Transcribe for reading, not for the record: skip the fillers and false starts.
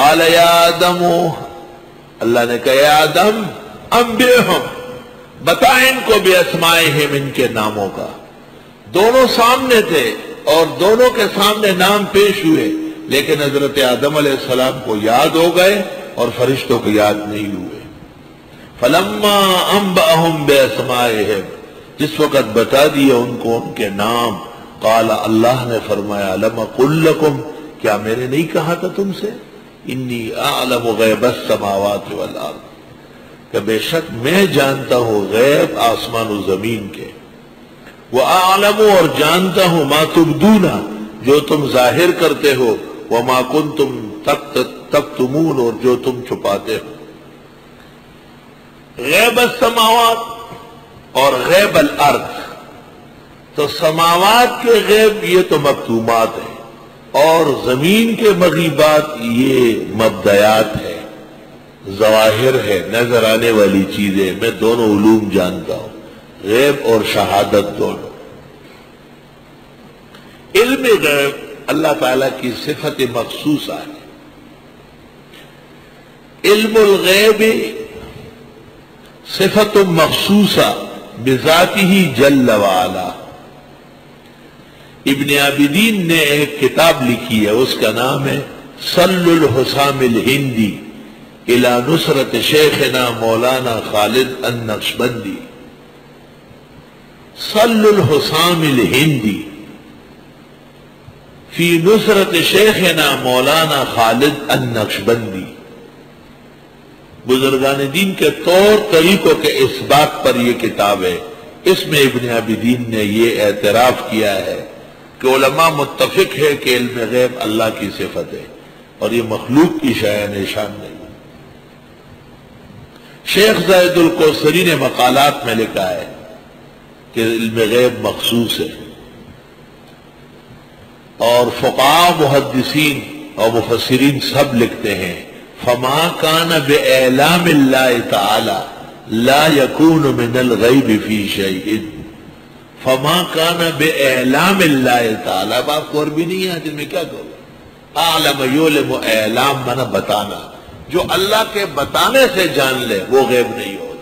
قال یا آدم، اللہ نے کہا یا آدم انبئہم، بتا ان کو باسمائہم، ان کے ناموں کا۔ دونوں سامنے تھے اور دونوں کے سامنے نام پیش ہوئے، لیکن حضرت آدم علیہ السلام کو یاد ہو گئے اور فرشتوں کو یاد نہیں ہوئے۔ فلما انبأہم باسمائہم، جس وقت بتا دیا ان کو ان کے نام، قال، اللہ نے فرمایا، الم اقل لکم، کیا میں نے نہیں کہا تھا تم سے، انی اعلم غیب السماوات والارض، کہ بے شک میں جانتا ہوں غیب آسمان و زمین کے، وَأَعْلَمُ، اور جانتا ہوں، ما تبدون، جو تم ظاہر کرتے ہو، وَمَا كُنْتُمْ تَكْتُمُونَ، اور جو تم چھپاتے ہو۔ غیب السماوات اور غیب الارض، تو سماوات کے غیب یہ تو مکتومات ہیں، اور زمین کے مغیبات یہ مبدیات ہے، ظواہر ہے، نظر آنے والی چیزیں۔ میں دونوں علوم جانتا ہوں، غیب اور شہادت دونوں۔ علم غیب اللہ تعالیٰ کی صفت مخصوصہ ہے۔ علم الغیب صفت مخصوصہ بذاتہ جل وعلا۔ ابن عابدین نے ایک کتاب لکھی ہے، اس کا نام ہے سل الحسام الہندی الی نصرت شیخنا مولانا خالد النقشبندی۔ سل الحسام الہندی فی نصرت شیخنا مولانا خالد النقشبندی۔ بزرگان دین کے طور طریقوں کے اس بات پر یہ کتاب ہے۔ اس میں ابن عابدین نے یہ اعتراف کیا ہے کہ علماء متفق ہے کہ علم غیب اللہ کی صفت ہے اور یہ مخلوق کی شأن نشان نہیں۔ شیخ زاہد الکوثری نے مقالات میں لکھا ہے کہ علم غیب مخصوص ہے، اور فقہاء، محدثین اور مفسرین سب لکھتے ہیں فما کان بإعلام اللہ تعالی لا یکون من الغیب فی شیء۔ فما کان بإعلام اللہ تعالی، اب آپ کو عربی نہیں ہے جن میں کیا کہو، اعلم یعلم، اعلام مانا بتانا، جو اللہ کے بتانے سے جان لے وہ غیب نہیں ہو۔